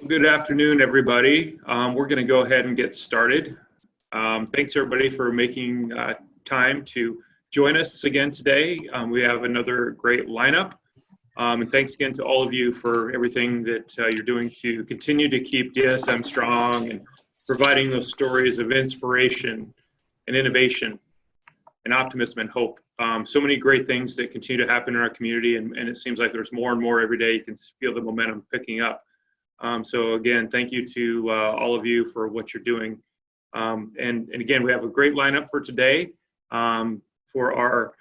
Good afternoon, everybody. We're going to go ahead and get started. Thanks, everybody, for making time to join us again today. We have another great lineup. And thanks again to all of you for everything that you're doing to continue to keep DSM strong and providing those stories of inspiration and innovation and optimism and hope. So many great things that continue to happen in our community, and it seems like there's more and more every day. You can feel the momentum picking up. So again, thank you to all of you for what you're doing. And again, we have a great lineup for today for our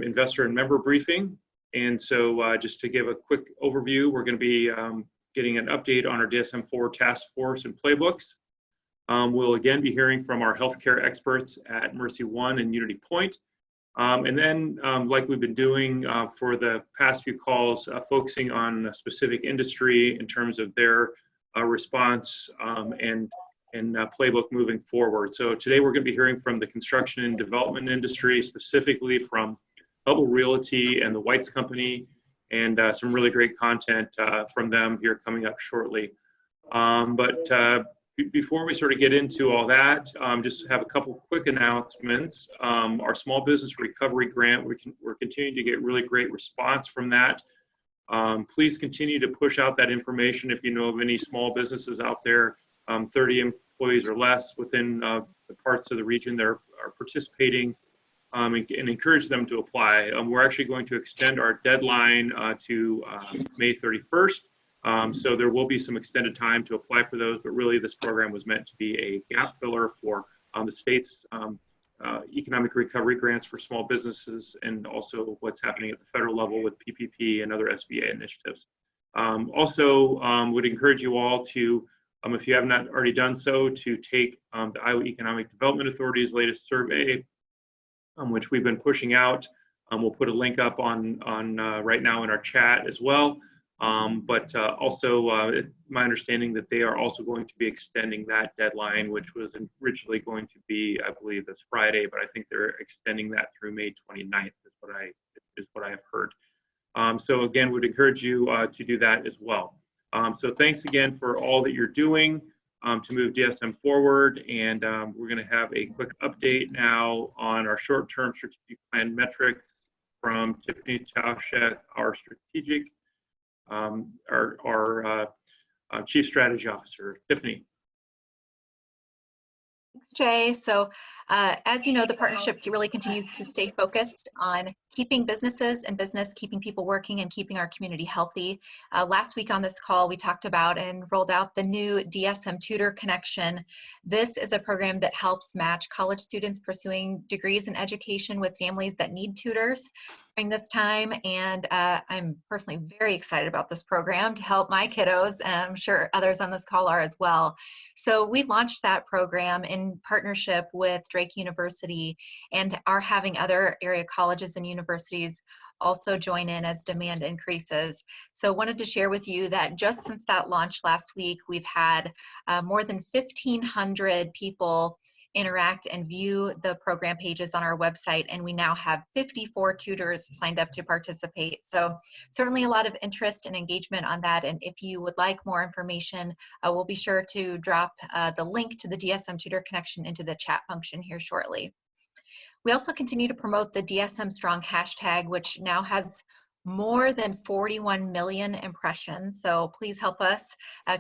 investor and member briefing. And so just to give a quick overview, we're going to be getting an update on our DSM-4 task force and playbooks. We'll again be hearing from our healthcare experts at MercyOne and Unity Point. And then, like we've been doing for the past few calls, focusing on a specific industry in terms of their response and playbook moving forward. So today we're going to be hearing from the construction and development industry, specifically from Hubbell Realty and the Weitz company, and some really great content from them here coming up shortly. Before we sort of get into all that, just have a couple quick announcements. Our small business recovery grant, we're continuing to get really great response from that. Please continue to push out that information if you know of any small businesses out there, 30 employees or less within the parts of the region that are participating, and encourage them to apply. We're actually going to extend our deadline to May 31st. So there will be some extended time to apply for those, but really this program was meant to be a gap filler for the state's economic recovery grants for small businesses, and also what's happening at the federal level with PPP and other SBA initiatives. Would encourage you all to, if you have not already done so, to take the Iowa Economic Development Authority's latest survey, which we've been pushing out. We'll put a link up on right now in our chat as well. It's my understanding that they are also going to be extending that deadline, which was originally going to be, I believe, this Friday, but I think they're extending that through May 29th is what I have heard. So again, would encourage you to do that as well. So thanks again for all that you're doing to move DSM forward, and we're going to have a quick update now on our short-term strategic plan metrics from Tiffany Tauschek, our strategic our Chief Strategy Officer. Tiffany. Thanks, Jay. So as you know, the partnership really continues to stay focused on keeping businesses and keeping people working and keeping our community healthy. Last week on this call, we talked about and rolled out the new DSM Tutor Connection. This is a program that helps match college students pursuing degrees in education with families that need tutors during this time. And I'm personally very excited about this program to help my kiddos, and I'm sure others on this call are as well. So we launched that program in partnership with Drake University, and are having other area colleges and universities also join in as demand increases. So wanted to share with you that just since that launch last week, we've had more than 1,500 people interact and view the program pages on our website, and we now have 54 tutors signed up to participate. So certainly a lot of interest and engagement on that, and if you would like more information, we'll be sure to drop the link to the DSM Tutor Connection into the chat function here shortly. We also continue to promote the DSM Strong hashtag, which now has more than 41 million impressions. So please help us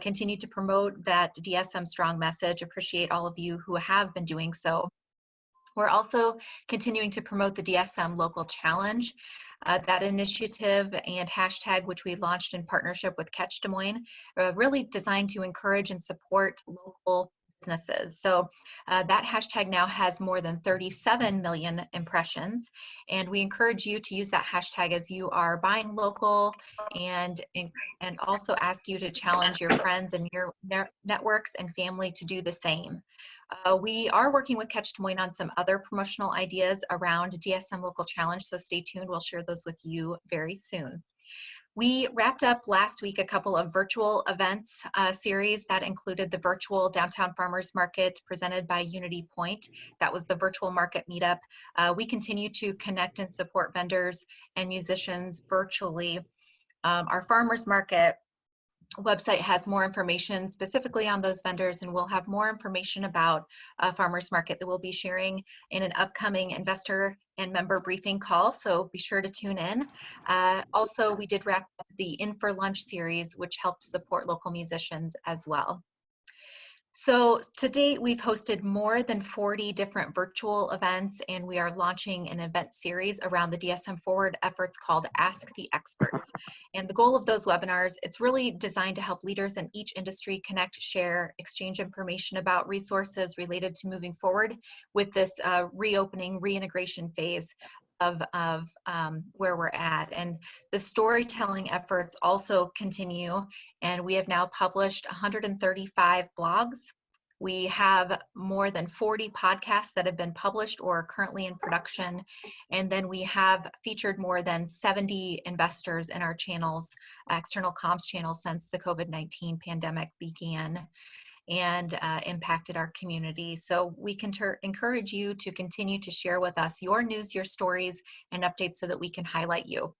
continue to promote that DSM Strong message. Appreciate all of you who have been doing so. We're also continuing to promote the DSM Local Challenge. That initiative and hashtag, which we launched in partnership with Catch Des Moines, really designed to encourage and support local businesses. So that hashtag now has more than 37 million impressions, and we encourage you to use that hashtag as you are buying local, and also ask you to challenge your friends and your networks and family to do the same. We are working with Catch Des Moines on some other promotional ideas around DSM Local Challenge, so stay tuned. We'll share those with you very soon. We wrapped up last week a couple of virtual events series that included the virtual Downtown Farmers Market presented by Unity Point. That was the virtual market meetup. We continue to connect and support vendors and musicians virtually. Our farmers market website has more information specifically on those vendors, and we'll have more information about Farmers Market that we'll be sharing in an upcoming investor and member briefing call, so be sure to tune in. Also, we did wrap up the In for Lunch series, which helps support local musicians as well. So to date, we've hosted more than 40 different virtual events, and we are launching an event series around the DSM Forward efforts called Ask the Experts. And the goal of those webinars, it's really designed to help leaders in each industry connect, share, exchange information about resources related to moving forward with this reopening, reintegration phase of where we're at. And the storytelling efforts also continue, and we have now published 135 blogs. We have more than 40 podcasts that have been published or are currently in production. And then we have featured more than 70 investors in our channels, external comms channels, since the COVID-19 pandemic began and impacted our community. So we can encourage you to continue to share with us your news, your stories, and updates so that we can highlight you.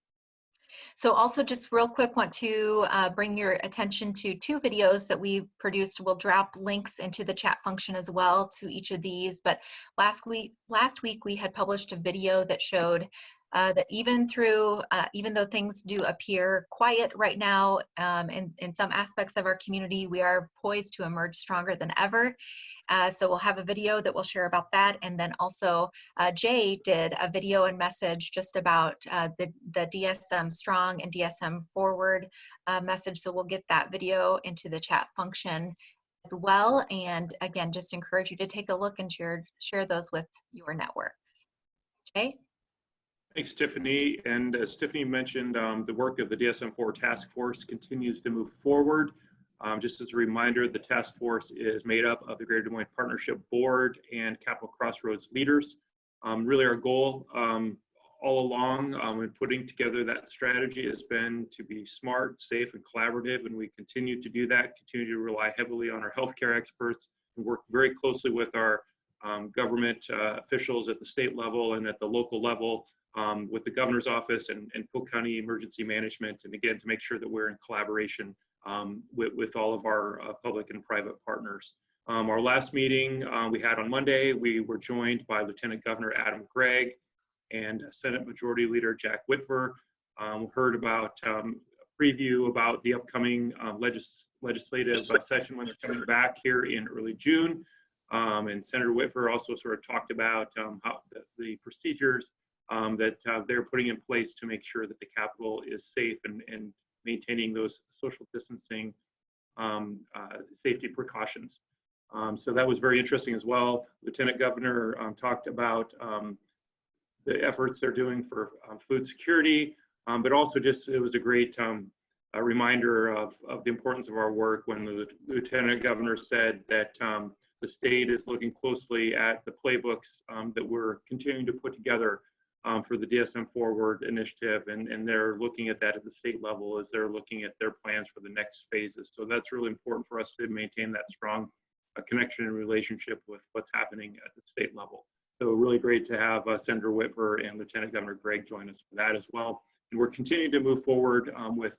So also just real quick, want to bring your attention to 2 videos that we produced. We'll drop links into the chat function as well to each of these. But last week we had published a video that showed that even though things do appear quiet right now in some aspects of our community, we are poised to emerge stronger than ever. So we'll have a video that we'll share about that. And then also Jay did a video and message just about the DSM Strong and DSM Forward message. So we'll get that video into the chat function as well. And again, just encourage you to take a look and share those with your networks. Jay? Thanks, Tiffany. And as Tiffany mentioned, the work of the DSM-4 Task Force continues to move forward. Just as a reminder, the task force is made up of the Greater Des Moines Partnership Board and Capital Crossroads leaders. Really our goal all along in putting together that strategy has been to be smart, safe, and collaborative, and we continue to do that, continue to rely heavily on our healthcare experts, and work very closely with our government officials at the state level and at the local level, with the governor's office and Polk County Emergency Management, and again, to make sure that we're in collaboration with all of our public and private partners. Our last meeting we had on Monday, we were joined by Lieutenant Governor Adam Gregg and Senate Majority Leader Jack Whitver. Heard about a preview about the upcoming legislative session when they're coming back here in early June. And Senator Whitver also sort of talked about how the procedures that they're putting in place to make sure that the Capitol is safe and maintaining those social distancing safety precautions. So that was very interesting as well. Lieutenant Governor talked about the efforts they're doing for food security, but also just it was a great reminder of the importance of our work when the Lieutenant Governor said that the state is looking closely at the playbooks that we're continuing to put together for the DSM Forward initiative, and they're looking at that at the state level as they're looking at their plans for the next phases. So that's really important for us to maintain that strong connection and relationship with what's happening at the state level. So really great to have Senator Whitver and Lieutenant Governor Gregg join us for that as well. And we're continuing to move forward with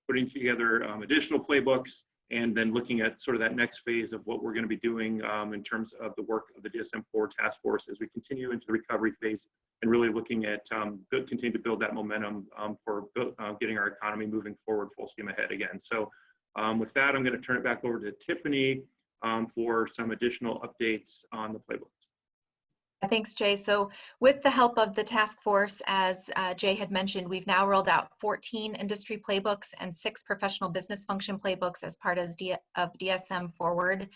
putting together additional playbooks and then looking at sort of that next phase of what we're going to be doing in terms of the work of the DSM-4 task force as we continue into the recovery phase and really looking at continue to build that momentum for getting our economy moving forward full steam ahead again. So with that, I'm going to turn it back over to Tiffany for some additional updates on the playbooks. Thanks, Jay. So with the help of the task force, as Jay had mentioned, we've now rolled out 14 industry playbooks and 6 professional business function playbooks as part of DSM Forward.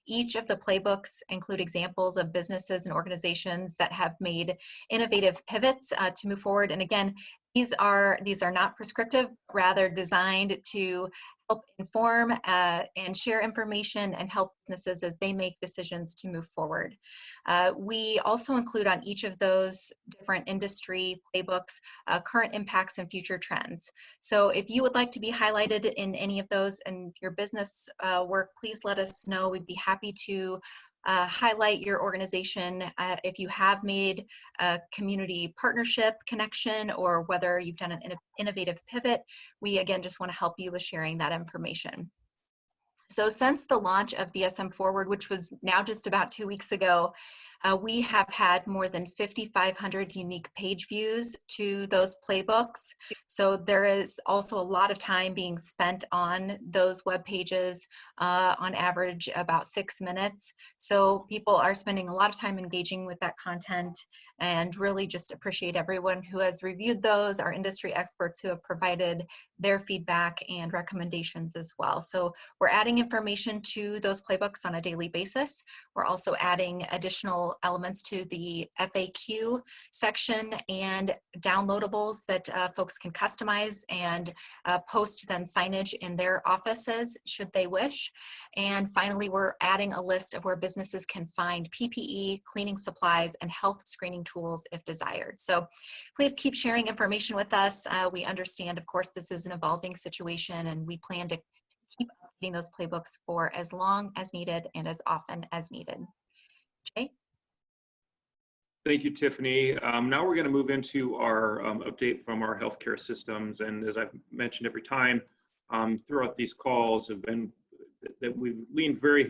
Each of the playbooks include examples of businesses and organizations that have made innovative pivots to move forward. And again, these are not prescriptive, rather designed to help inform and share information and help businesses as they make decisions to move forward. We also include on each of those different industry playbooks current impacts and future trends. So if you would like to be highlighted in any of those in your business work, please let us know. We'd be happy to highlight your organization if you have made a community partnership connection or whether you've done an innovative pivot. We, again, just want to help you with sharing that information. So since the launch of DSM Forward, which was now just about 2 weeks ago, we have had more than 5,500 unique page views to those playbooks. So there is also a lot of time being spent on those web pages, on average about 6 minutes. So people are spending a lot of time engaging with that content, and really just appreciate everyone who has reviewed those, our industry experts who have provided their feedback and recommendations as well. So we're adding information to those playbooks on a daily basis. We're also adding additional elements to the FAQ section and downloadables that folks can customize and post then signage in their offices should they wish. And finally, we're adding a list of where businesses can find PPE, cleaning supplies, and health screening tools if desired. So please keep sharing information with us. We understand, of course, this is an evolving situation, and we plan to keep updating those playbooks for as long as needed and as often as needed. Jay? Thank you, Tiffany. Now we're going to move into our update from our healthcare systems. And as I've mentioned every time throughout these calls, have been that we've leaned very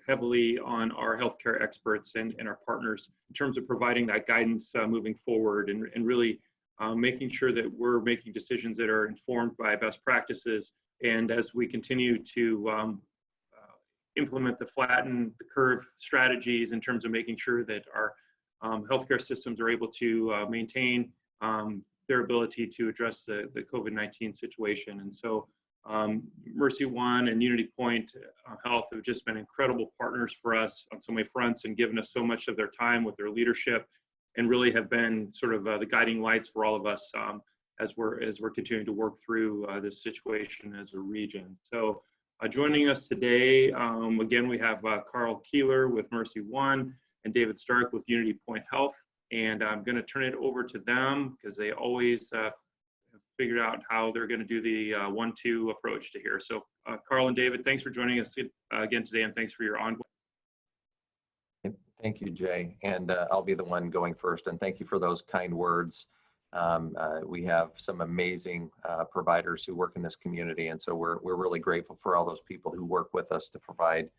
heavily on our healthcare experts and our partners in terms of providing that guidance moving forward, and really making sure that we're making decisions that are informed by best practices. And as we continue to implement the flatten the curve strategies in terms of making sure that our healthcare systems are able to maintain their ability to address the COVID-19 situation. And so MercyOne and Unity Point Health have just been incredible partners for us on so many fronts, and given us so much of their time with their leadership, and really have been sort of the guiding lights for all of us as we're continuing to work through this situation as a region. So joining us today, again, we have Karl Keeler with MercyOne and David Stark with Unity Point Health. And I'm going to turn it over to them because they always have figured out how they're going to do the 1-2 approach to here. So Karl and David, thanks for joining us again today, and thanks for your ongoing. Thank you, Jay. And I'll be the one going first. And thank you for those kind words. We have some amazing providers who work in this community. And so we're really grateful for all those people who work with us to provide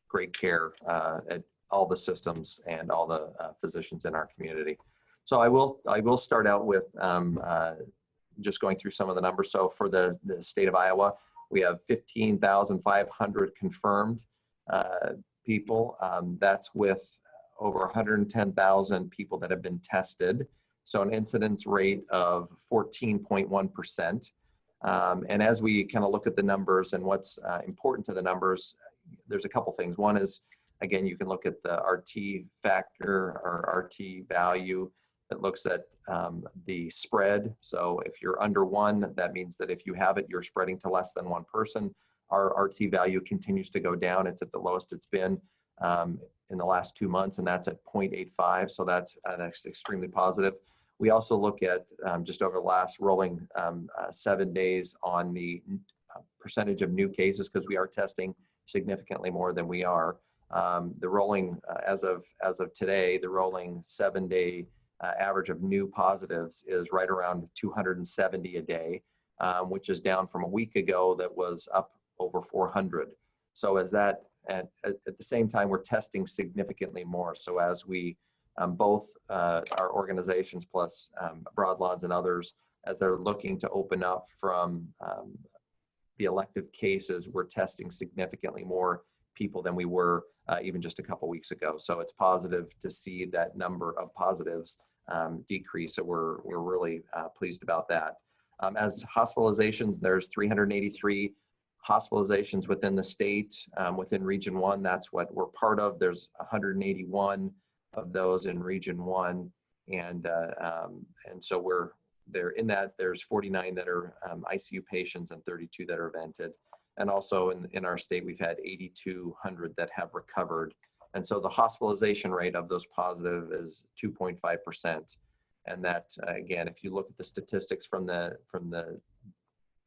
great care at all the systems and all the physicians in our community. So I will start out with just going through some of the numbers. So for the state of Iowa, we have 15,500 confirmed people. That's with over 110,000 people that have been tested. So an incidence rate of 14.1%. And as we kind of look at the numbers and what's important to the numbers, there's a couple things. One is, again, you can look at the RT factor or RT value that looks at the spread. So if you're under 1, that means that if you have it, you're spreading to less than 1 person. Our RT value continues to go down. It's at the lowest it's been in the last 2 months, and that's at 0.85. So that's extremely positive. We also look at just over the last rolling 7 days on the percentage of new cases, because we are testing significantly more than we are. The rolling, as of today, the rolling 7-day average of new positives is right around 270 a day, which is down from a week ago that was up over 400. So as that, at the same time, we're testing significantly more. So as we, both our organizations plus Broadlawns and others, as they're looking to open up from the elective cases, we're testing significantly more people than we were even just a couple weeks ago. So it's positive to see that number of positives decrease. So we're really pleased about that. As hospitalizations, there's 383 hospitalizations within the state, within Region 1. That's what we're part of. There's 181 of those in Region 1. And so they're in that. There's 49 that are ICU patients and 32 that are vented. And also in our state, we've had 8,200 that have recovered. And so the hospitalization rate of those positive is 2.5%. And that, again, if you look at the statistics from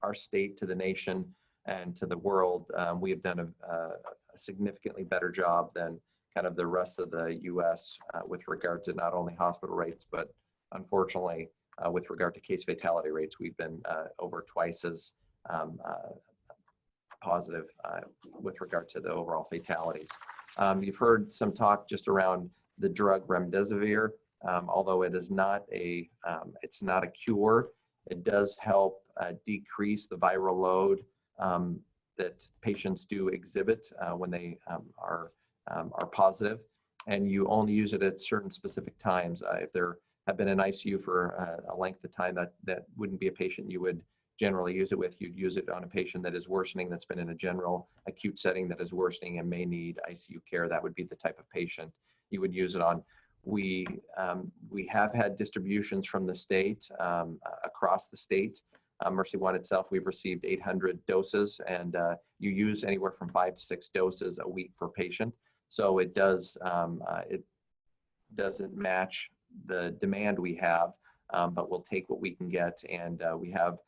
our state to the nation and to the world, we have done a significantly better job than kind of the rest of the U.S. With regard to not only hospital rates, but unfortunately, with regard to case fatality rates, we've been over twice as positive with regard to the overall fatalities. You've heard some talk just around the drug remdesivir. Although it is not it's not a cure, it does help decrease the viral load that patients do exhibit when they are positive, and you only use it at certain specific times. If there have been in ICU for a length of time, that wouldn't be a patient you would generally use it with. You'd use it on a patient that is worsening, that's been in a general acute setting that is worsening and may need ICU care. That would be the type of patient you would use it on. We have had distributions from the state across the state. MercyOne itself, we've received 800 doses, and you use anywhere from 5 to 6 doses a week per patient. So it doesn't match the demand we have, but we'll take what we can get, and we have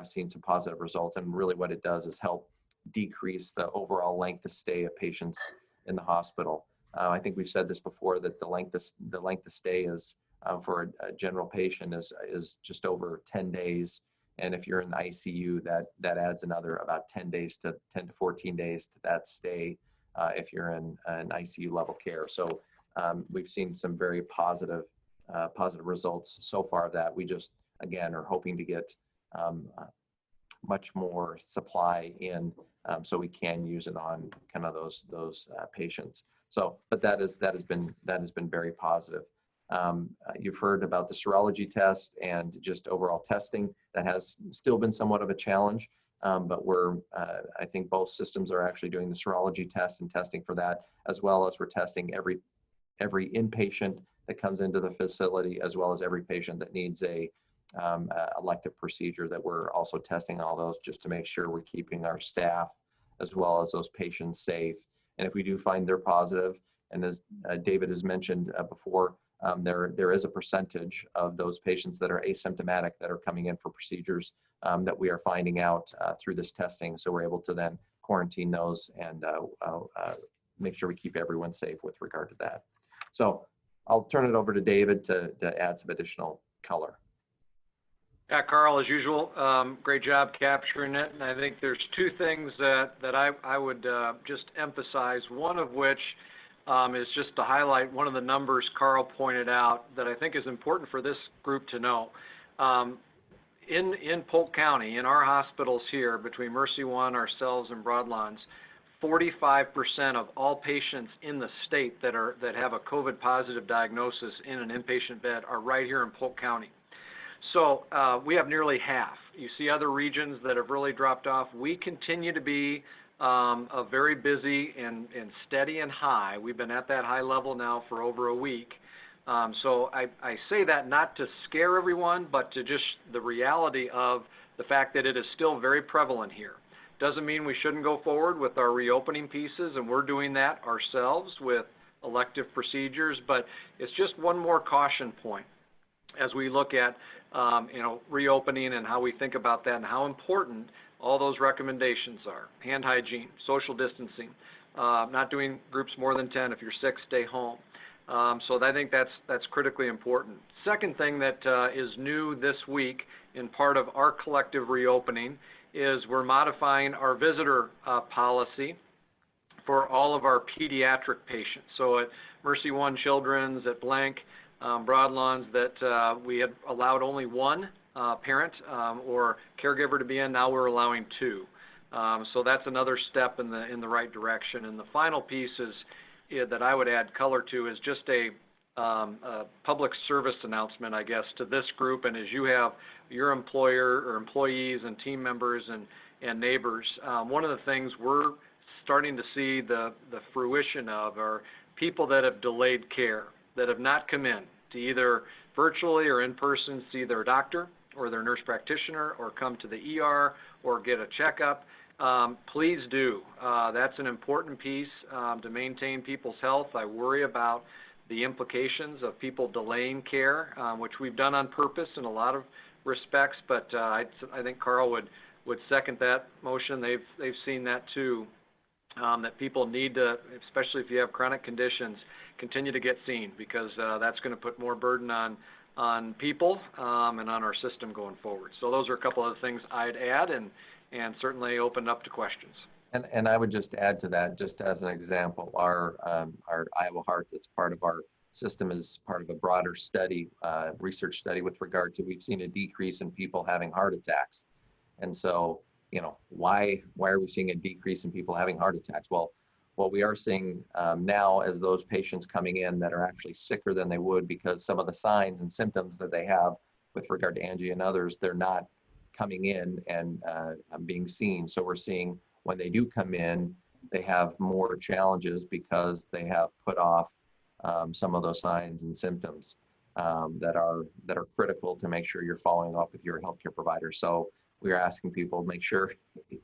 seen some positive results. And really what it does is help decrease the overall length of stay of patients in the hospital. I think we've said this before, that the length of stay is for a general patient is just over 10 days. And if you're in the ICU, that adds another about 10 to 14 days to that stay if you're in an ICU level care. So we've seen some very positive results so far of that. We just, again, are hoping to get much more supply in so we can use it on kind of those patients. So, but that has been very positive. You've heard about the serology test and just overall testing. That has still been somewhat of a challenge, but I think both systems are actually doing the serology test and testing for that, as well as we're testing every inpatient that comes into the facility, as well as every patient that needs a elective procedure, that we're also testing all those just to make sure we're keeping our staff as well as those patients safe. And if we do find they're positive, and as David has mentioned before, there is a percentage of those patients that are asymptomatic that are coming in for procedures that we are finding out through this testing. So we're able to then quarantine those and make sure we keep everyone safe with regard to that. So I'll turn it over to David to add some additional color. Yeah, Karl, as usual, great job capturing it. And I think there's two things that I would just emphasize, one of which is just to highlight one of the numbers Karl pointed out that I think is important for this group to know. In Polk County, in our hospitals here, between MercyOne, ourselves, and Broadlawns, 45% of all patients in the state that have a COVID positive diagnosis in an inpatient bed are right here in Polk County. So we have nearly half. You see other regions that have really dropped off. We continue to be a very busy and steady and high. We've been at that high level now for over a week. So I say that not to scare everyone, but to just the reality of the fact that it is still very prevalent here. Doesn't mean we shouldn't go forward with our reopening pieces, and we're doing that ourselves with elective procedures, but it's just one more caution point as we look at reopening and how we think about that and how important all those recommendations are. Hand hygiene, social distancing, not doing groups more than 10. If you're sick, stay home. So I think that's critically important. Second thing that is new this week in part of our collective reopening is we're modifying our visitor policy for all of our pediatric patients. So at MercyOne Children's, at Blank, Broadlawns, that we had allowed only one parent or caregiver to be in. Now we're allowing 2. So that's another step in the right direction. And the final piece is that I would add color to is just a public service announcement, I guess, to this group. And as you have your employer or employees and team members and neighbors, one of the things we're starting to see the fruition of are people that have delayed care, that have not come in to either virtually or in person see their doctor or their nurse practitioner or come to the ER or get a checkup. Please do. That's an important piece to maintain people's health. I worry about the implications of people delaying care, which we've done on purpose in a lot of respects, but I think Karl would second that motion. They've seen that too. that people need to, especially if you have chronic conditions, continue to get seen, because that's going to put more burden on people and on our system going forward. So those are a couple of things I'd add, and certainly open up to questions. And I would just add to that, just as an example, our Iowa Heart, that's part of our system, is part of a broader study, research study with regard to, we've seen a decrease in people having heart attacks. And so, you know, why are we seeing a decrease in people having heart attacks? Well, what we are seeing now, as those patients coming in that are actually sicker than they would, because some of the signs and symptoms that they have with regard to angina and others, they're not coming in and being seen. So we're seeing, when they do come in, they have more challenges because they have put off some of those signs and symptoms that are critical to make sure you're following up with your healthcare provider. So we are asking people to make sure if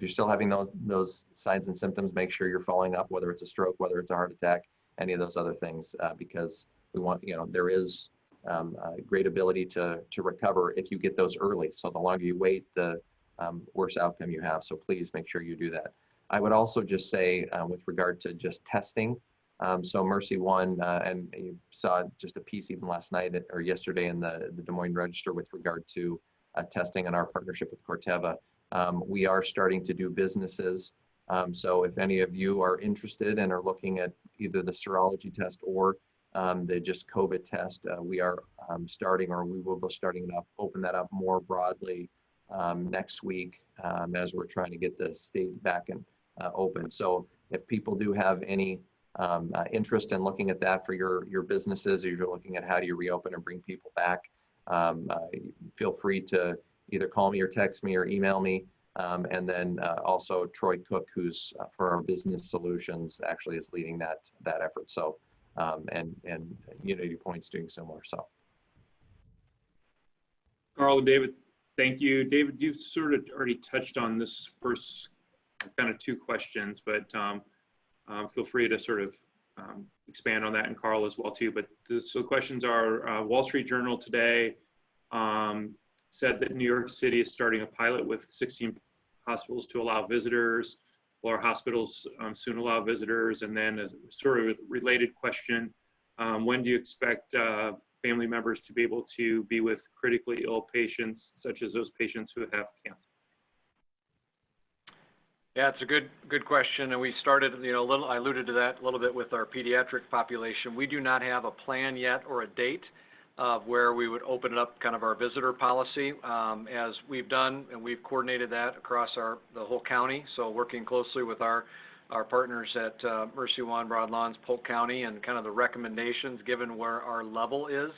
you're still having those signs and symptoms, make sure you're following up, whether it's a stroke, whether it's a heart attack, any of those other things, because we want, there is a great ability to recover if you get those early. So the longer you wait, the worse outcome you have. So please make sure you do that. I would also just say with regard to just testing, so MercyOne, and you saw just a piece even last night or yesterday in the Des Moines Register with regard to testing and our partnership with Corteva. We are starting to do businesses. So if any of you are interested and are looking at either the serology test or the just COVID test, we are starting, or we will be starting to open that up more broadly next week as we're trying to get the state back and open. So if people do have any interest in looking at that for your businesses, or you're looking at how do you reopen and bring people back, feel free to either call me or text me or email me. And then also Troy Cook, who's for our business solutions, actually is leading that effort. So and Unity Point's doing similar. So Karl and David, thank you. David, you've sort of already touched on this first kind of two questions, but feel free to sort of expand on that, and Karl as well too. But so the questions are, Wall Street Journal today said that New York City is starting a pilot with 16 hospitals to allow visitors. Will our hospitals soon allow visitors? And then a sort of related question, when do you expect family members to be able to be with critically ill patients, such as those patients who have cancer? Yeah, it's a good question, and we started, I alluded to that a little bit with our pediatric population. We do not have a plan yet or a date of where we would open it up, kind of our visitor policy, as we've done, and we've coordinated that across the whole county. So working closely with our partners at MercyOne, Broadlawns, Polk County, and kind of the recommendations given where our level is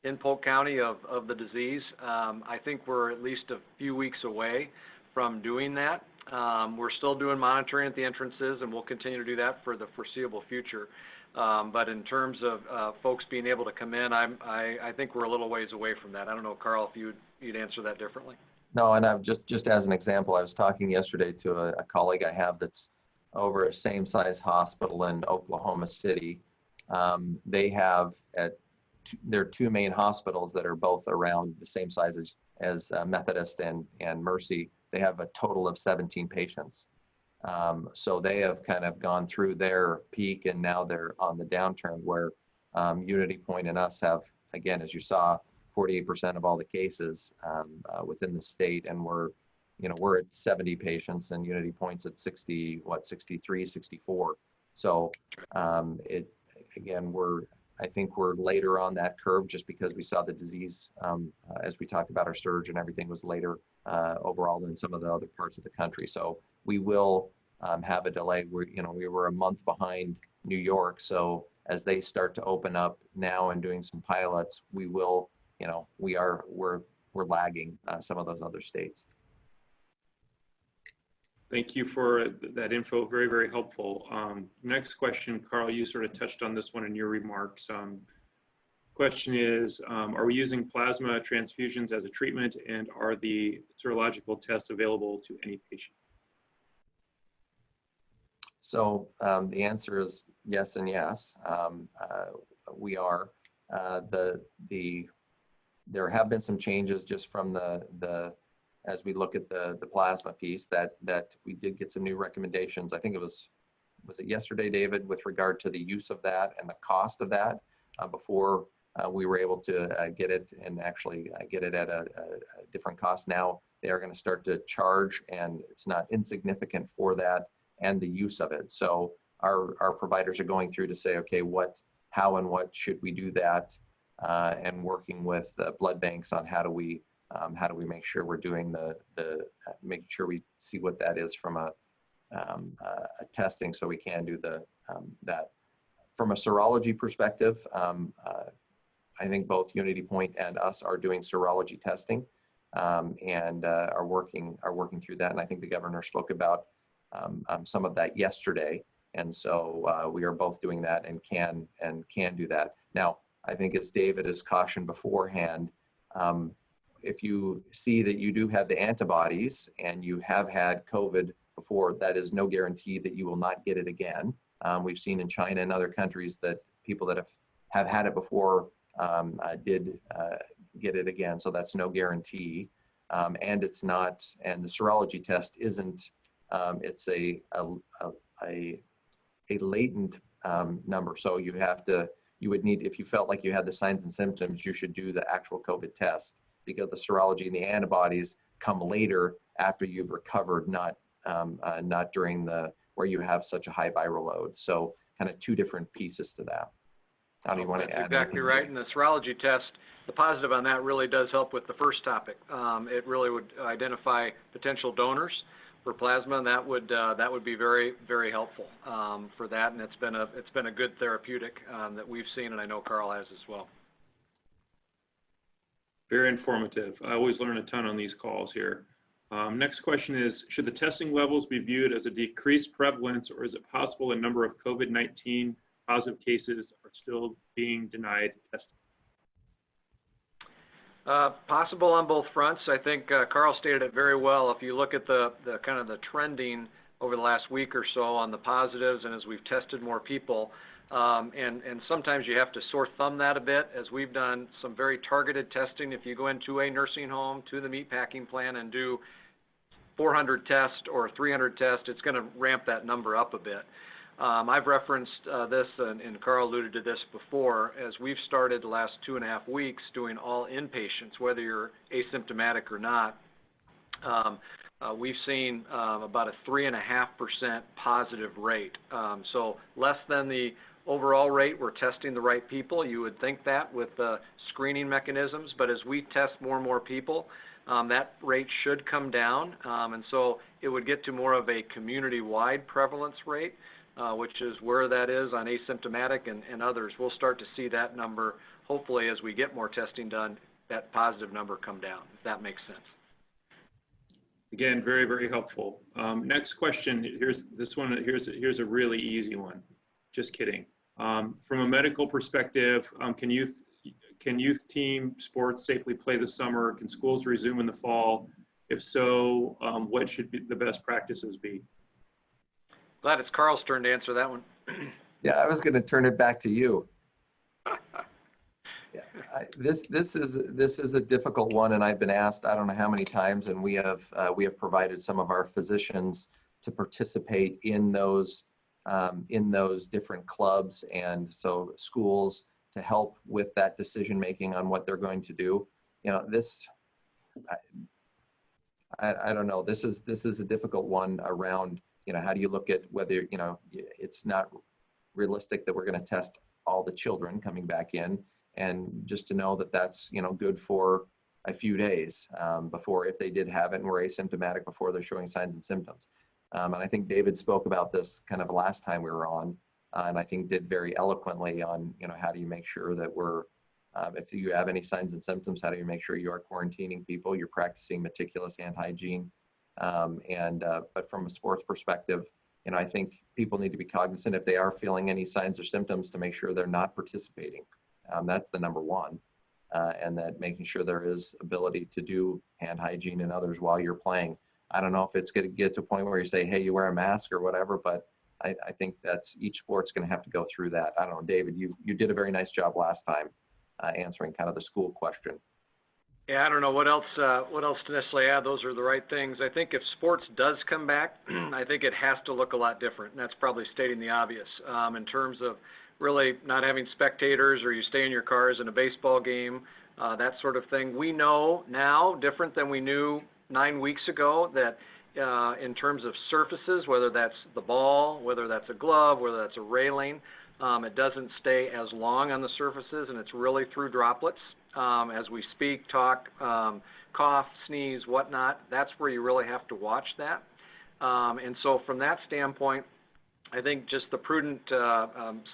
in Polk County of the disease. I think we're at least a few weeks away from doing that. We're still doing monitoring at the entrances, and we'll continue to do that for the foreseeable future. But in terms of folks being able to come in, I think we're a little ways away from that. I don't know, Karl, if you'd answer that differently. No, and I've just as an example, I was talking yesterday to a colleague I have that's over a same size hospital in Oklahoma City. They have their two main hospitals that are both around the same size as Methodist and Mercy. They have a total of 17 patients. So they have kind of gone through their peak, and now they're on the downturn, where Unity Point and us have, again, as you saw, 48% of all the cases within the state, and we're at 70 patients, and Unity Point's at 63, 64. So I think we're later on that curve, just because we saw the disease, as we talked about, our surge and everything was later overall than some of the other parts of the country. So we will have a delay. We were a month behind New York. So as they start to open up now and doing some pilots, we will, we're lagging some of those other states. Thank you for that info. Very, very helpful. Next question, Karl, you sort of touched on this one in your remarks. Question is, are we using plasma transfusions as a treatment, and are the serological tests available to any patient? So the answer is yes and yes. We are. There have been some changes just from the as we look at the plasma piece, that we did get some new recommendations. I think it was it yesterday, David, with regard to the use of that and the cost of that before we were able to get it and actually get it at a different cost. Now they are going to start to charge, and it's not insignificant for that and the use of it. So our providers are going through to say, okay, how and what should we do that, and working with blood banks on how do we make sure we're doing making sure we see what that is from a testing, so we can do that. From a serology perspective, I think both Unity Point and us are doing serology testing, and are working through that. And I think the governor spoke about some of that yesterday. And so we are both doing that and can do that. Now, I think as David has cautioned beforehand, if you see that you do have the antibodies and you have had COVID before, that is no guarantee that you will not get it again. We've seen in China and other countries that people that have had it before did get it again. So that's no guarantee. And it's not, and the serology test isn't, it's a latent number. So you would need, if you felt like you had the signs and symptoms, you should do the actual COVID test, because the serology and the antibodies come later after you've recovered, not during where you have such a high viral load. So kind of two different pieces to that. How do you want to add? Exactly right. And the serology test, the positive on that really does help with the first topic. It really would identify potential donors for plasma, and that would be very, very helpful for that. And it's been a good therapeutic that we've seen, and I know Karl has as well. Very informative. I always learn a ton on these calls here. Next question is, should the testing levels be viewed as a decreased prevalence, or is it possible a number of COVID-19 positive cases are still being denied testing? Possible on both fronts. I think Karl stated it very well. If you look at the kind of the trending over the last week or so on the positives, and as we've tested more people, and sometimes you have to sore thumb that a bit, as we've done some very targeted testing. If you go into a nursing home, to the meatpacking plant, and do 400 tests or 300 tests, it's going to ramp that number up a bit. I've referenced this, and Karl alluded to this before, as we've started the last 2.5 weeks doing all inpatients, whether you're asymptomatic or not. We've seen about a 3.5% positive rate. So less than the overall rate. We're testing the right people. You would think that with the screening mechanisms, but as we test more and more people, that rate should come down. And so it would get to more of a community-wide prevalence rate, which is where that is on asymptomatic and others. We'll start to see that number, hopefully, as we get more testing done, that positive number come down, if that makes sense. Again, very, very helpful. Next question, here's a really easy one. Just kidding. From a medical perspective, can youth team sports safely play this summer? Can schools resume in the fall? If so, what should the best practices be? Glad it's Karl's turn to answer that one. Yeah, I was going to turn it back to you. Yeah, this is a difficult one, and I've been asked I don't know how many times, and we have provided some of our physicians to participate in those different clubs, and so schools to help with that decision making on what they're going to do. You know, I don't know. This is a difficult one around, you know, how do you look at whether, you know, it's not realistic that we're going to test all the children coming back in, and just to know that that's, you know, good for a few days before, if they did have it and were asymptomatic before they're showing signs and symptoms. And I think David spoke about this kind of last time we were on, and I think did very eloquently on, you know, how do you make sure that we're, if you have any signs and symptoms, how do you make sure you are quarantining people, you're practicing meticulous hand hygiene. But from a sports perspective, you know, I think people need to be cognizant if they are feeling any signs or symptoms to make sure they're not participating. That's the number one. And that making sure there is ability to do hand hygiene and others while you're playing. I don't know if it's going to get to a point where you say, hey, you wear a mask or whatever, but I think that's, each sport's going to have to go through that. I don't know, David, you did a very nice job last time answering kind of the school question. Yeah, I don't know what else to necessarily add. Those are the right things. I think if sports does come back, I think it has to look a lot different. And that's probably stating the obvious in terms of really not having spectators, or you stay in your cars in a baseball game, that sort of thing. We know now, different than we knew 9 weeks ago, that in terms of surfaces, whether that's the ball, whether that's a glove, whether that's a railing, it doesn't stay as long on the surfaces, and it's really through droplets. As we speak, talk, cough, sneeze, whatnot, that's where you really have to watch that. And so from that standpoint, I think just the prudent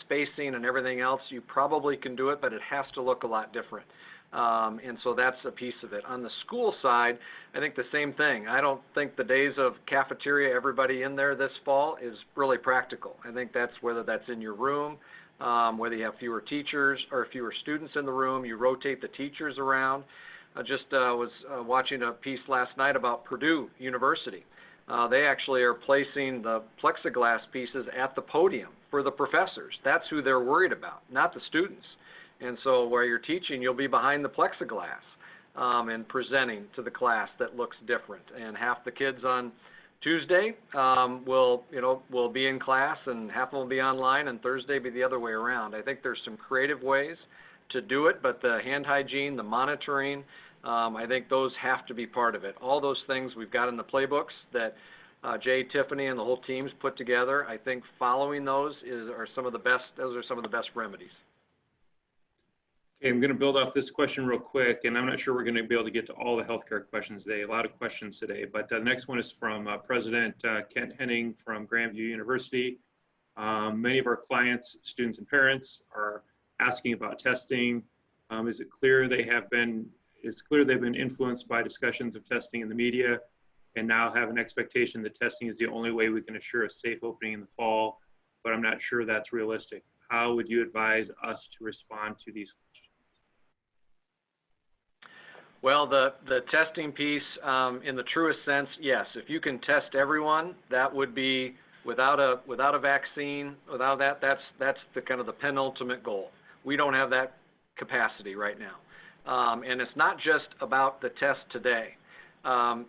spacing and everything else, you probably can do it, but it has to look a lot different. And so that's a piece of it. On the school side, I think the same thing. I don't think the days of cafeteria, everybody in there this fall, is really practical. I think that's whether that's in your room, whether you have fewer teachers or fewer students in the room, you rotate the teachers around. I just was watching a piece last night about Purdue University. They actually are placing the plexiglass pieces at the podium for the professors. That's who they're worried about, not the students. And so where you're teaching, you'll be behind the plexiglass and presenting to the class that looks different. And half the kids on Tuesday will be in class, and half of them will be online, and Thursday be the other way around. I think there's some creative ways to do it, but the hand hygiene, the monitoring, I think those have to be part of it. All those things we've got in the playbooks that Jay, Tiffany, and the whole team's put together. I think following those are some of the best remedies. Okay, I'm going to build off this question real quick, and I'm not sure we're going to be able to get to all the healthcare questions today. A lot of questions today, but the next one is from President Kent Henning from Grandview University. Many of our clients, students, and parents are asking about testing. Is clear they've been influenced by discussions of testing in the media, and now have an expectation that testing is the only way we can assure a safe opening in the fall, but I'm not sure that's realistic. How would you advise us to respond to these questions? Well, the testing piece, in the truest sense, yes. If you can test everyone, that would be without a vaccine. Without that, that's the kind of the penultimate goal. We don't have that capacity right now, and it's not just about the test today.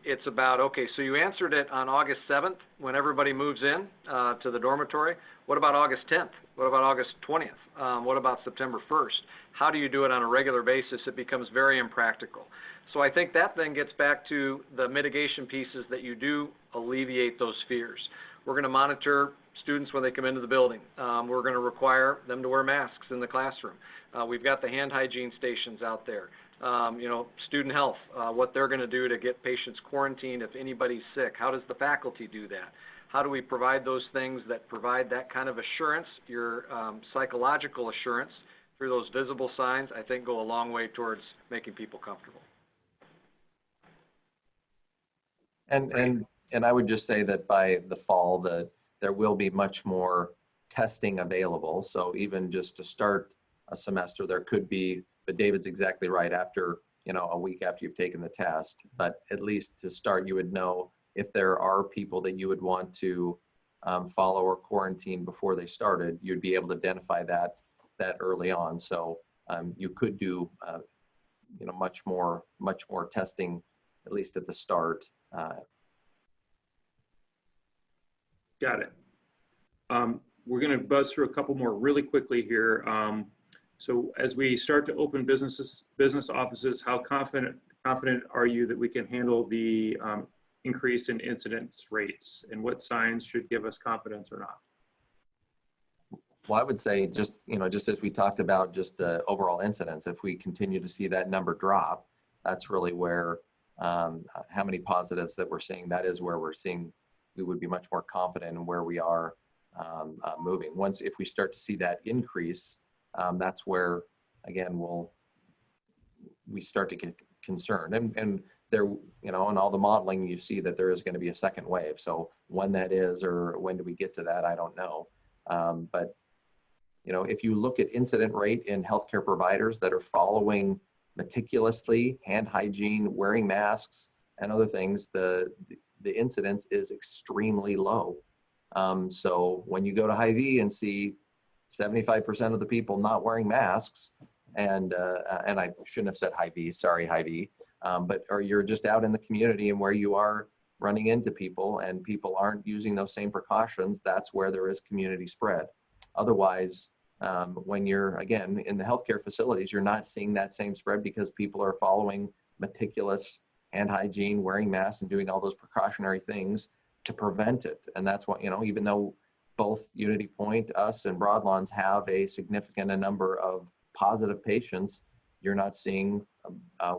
It's about, okay, so you answered it on August 7th when everybody moves in to the dormitory. What about August 10th? What about August 20th? What about September 1st? How do you do it on a regular basis? It becomes very impractical. So I think that then gets back to the mitigation pieces that you do alleviate those fears. We're going to monitor students when they come into the building. We're going to require them to wear masks in the classroom. We've got the hand hygiene stations out there. Student health, what they're going to do to get patients quarantined if anybody's sick. How does the faculty do that? How do we provide those things that provide that kind of assurance, your psychological assurance through those visible signs, I think go a long way towards making people comfortable. And I would just say that by the fall, there will be much more testing available. So even just to start a semester, there could be, but David's exactly right, after, a week after you've taken the test, but at least to start, you would know if there are people that you would want to follow or quarantine before they started, you'd be able to identify that early on. So you could do, much more testing, at least at the start. Got it. We're going to buzz through a couple more really quickly here. So as we start to open business offices, how confident are you that we can handle the increase in incidence rates, and what signs should give us confidence or not? Well, I would say just as we talked about just the overall incidence, if we continue to see that number drop, that's really where how many positives that we're seeing, that is where we're seeing we would be much more confident in where we are moving. If we start to see that increase, that's where, again, we start to get concerned. And there, in all the modeling, you see that there is going to be a second wave. So when that is, or when do we get to that, I don't know. But, if you look at incident rate in healthcare providers that are following meticulously hand hygiene, wearing masks, and other things, the incidence is extremely low. So when you go to Hy-Vee and see 75% of the people not wearing masks, and I shouldn't have said Hy-Vee, sorry Hy-Vee, or you're just out in the community and where you are running into people and people aren't using those same precautions, that's where there is community spread. Otherwise, when you're, again, in the healthcare facilities, you're not seeing that same spread because people are following meticulous hand hygiene, wearing masks, and doing all those precautionary things to prevent it. And that's what, even though both Unity Point, us, and Broadlawns have a significant number of positive patients, you're not seeing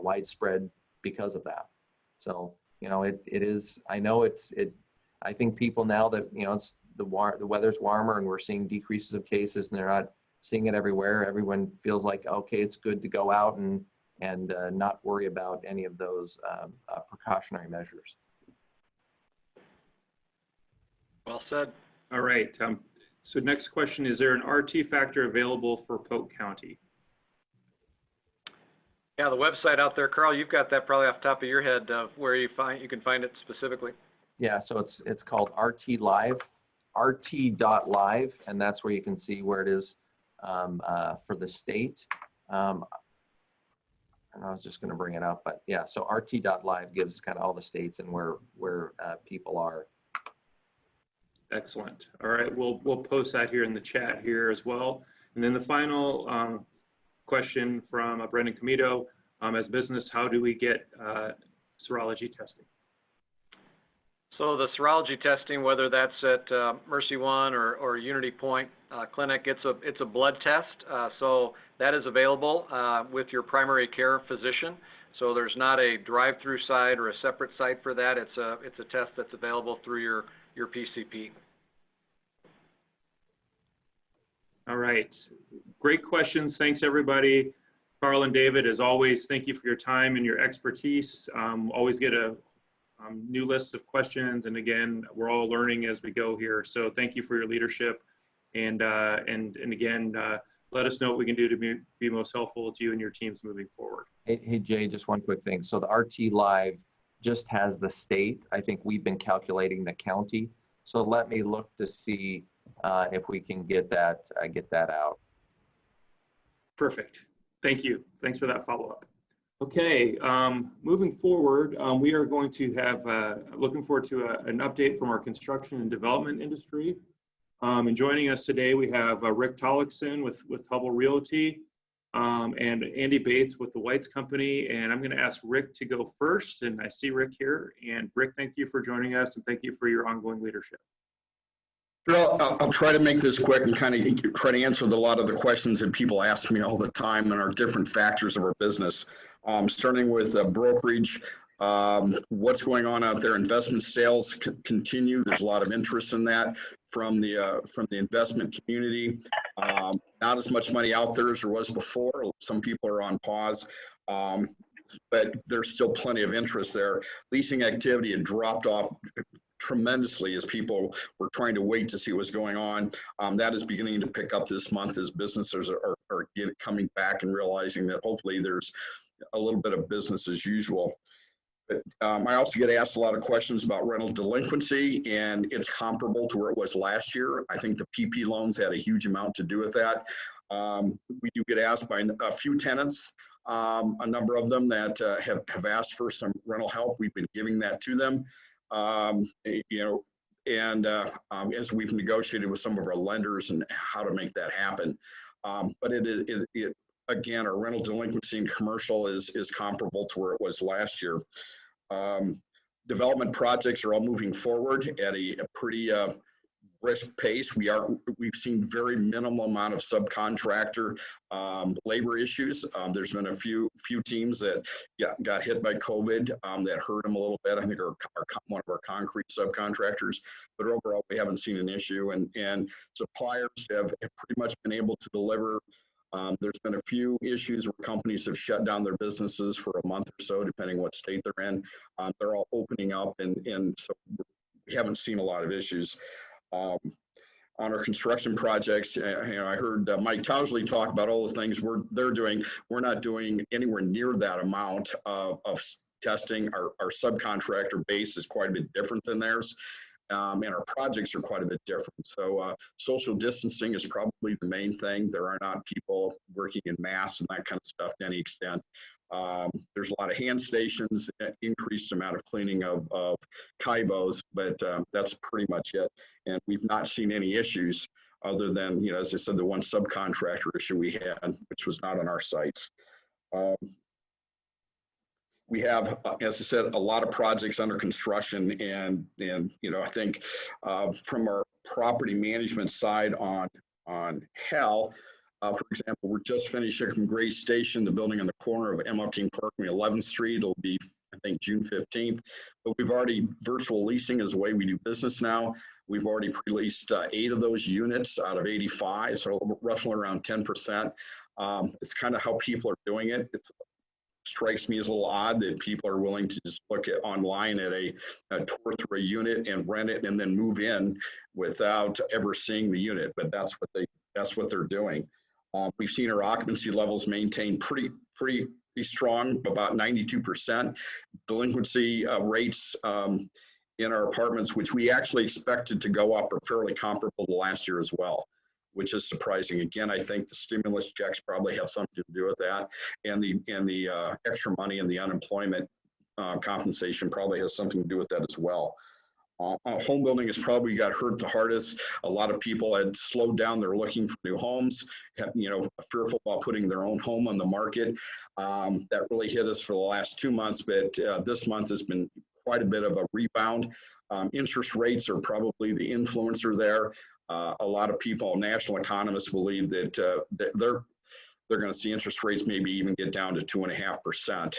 widespread because of that. So, it is, I know I think people now that, it's the weather's warmer and we're seeing decreases of cases and they're not seeing it everywhere. Everyone feels like, okay, it's good to go out and not worry about any of those precautionary measures. Well said. All right. So next question, is there an RT factor available for Polk County? Yeah, the website out there, Karl, you've got that probably off the top of your head where you can find it specifically. Yeah, so it's called RT Live, rt.live, and that's where you can see where it is for the state. And I was just going to bring it up, but yeah, so rt.live gives kind of all the states and where people are. Excellent. All right, we'll post that here in the chat here as well. And then the final question from Brendan Comito, as business, how do we get serology testing? So the serology testing, whether that's at MercyOne or Unity Point Clinic, it's a blood test. So that is available with your primary care physician. So there's not a drive-through site or a separate site for that. It's a test that's available through your PCP. All right, great questions. Thanks everybody. Karl and David, as always, thank you for your time and your expertise. Always get a new list of questions, and again, we're all learning as we go here. So thank you for your leadership, and again, let us know what we can do to be most helpful to you and your teams moving forward. Hey Jay, just one quick thing. So the RT Live just has the state. I think we've been calculating the county. So let me look to see if we can get that out. Perfect. Thank you. Thanks for that follow-up. Okay, moving forward, we are going to have, looking forward to an update from our construction and development industry. And joining us today, we have Rick Tollakson with Hubbell Realty and Andy Bates with the Weitz Company. And I'm going to ask Rick to go first. And I see Rick here. And Rick, thank you for joining us and thank you for your ongoing leadership. Well, I'll try to make this quick and kind of try to answer a lot of the questions that people ask me all the time and our different factors of our business. Starting with brokerage, what's going on out there? Investment sales continue. There's a lot of interest in that from the investment community. Not as much money out there as there was before. Some people are on pause, but there's still plenty of interest there. Leasing activity had dropped off tremendously as people were trying to wait to see what's going on. That is beginning to pick up this month as businesses are coming back and realizing that hopefully there's a little bit of business as usual. But I also get asked a lot of questions about rental delinquency, and it's comparable to where it was last year. I think the PP loans had a huge amount to do with that. We do get asked by a few tenants, a number of them that have asked for some rental help. We've been giving that to them. As we've negotiated with some of our lenders and how to make that happen. But again, our rental delinquency in commercial is comparable to where it was last year. Development projects are all moving forward at a pretty brisk pace. We've seen very minimal amount of subcontractor labor issues. There's been a few teams that got hit by COVID that hurt them a little bit. I think one of our concrete subcontractors, but overall we haven't seen an issue, and suppliers have pretty much been able to deliver. There's been a few issues where companies have shut down their businesses for a month or so, depending what state they're in. They're all opening up, and so we haven't seen a lot of issues. On our construction projects, I heard Mike Towsley talk about all the things they're doing. We're not doing anywhere near that amount of testing. Our subcontractor base is quite a bit different than theirs, and our projects are quite a bit different. So social distancing is probably the main thing. There are not people working in mass and that kind of stuff to any extent. There's a lot of hand stations, increased amount of cleaning of kibos, but that's pretty much it. And we've not seen any issues other than, you know, as I said, the one subcontractor issue we had, which was not on our sites. We have, as I said, a lot of projects under construction, and you know, I think from our property management side on Hell, for example, we're just finishing Gray Station, the building on the corner of MLK Park and 11th Street. It'll be, I think, June 15th. But we've already, virtual leasing is the way we do business now. We've already pre-leased 8 of those units out of 85, so roughly around 10%. It's kind of how people are doing it. It strikes me as a little odd that people are willing to just look at online at a tour through a unit and rent it and then move in without ever seeing the unit. But that's what they're doing. We've seen our occupancy levels maintain pretty strong, about 92%. Delinquency rates in our apartments, which we actually expected to go up, are fairly comparable to last year as well, which is surprising. Again, I think the stimulus checks probably have something to do with that, and the extra money and the unemployment compensation probably has something to do with that as well. Home building has probably got hurt the hardest. A lot of people had slowed down. They're looking for new homes, you know, fearful about putting their own home on the market. That really hit us for the last 2 months, but this month has been quite a bit of a rebound. Interest rates are probably the influencer there. A lot of people, national economists, believe that they're going to see interest rates maybe even get down to 2.5%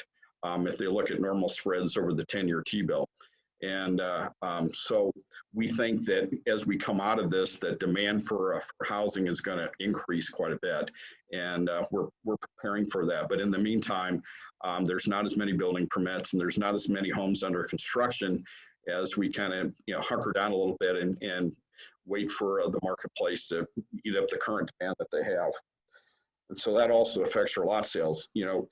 if they look at normal spreads over the 10-year T-bill. And so we think that as we come out of this, that demand for housing is going to increase quite a bit, and we're preparing for that. But in the meantime, there's not as many building permits, and there's not as many homes under construction as we kind of, you know, hunker down a little bit and wait for the marketplace to eat up the current demand that they have. And so that also affects our lot sales. You know,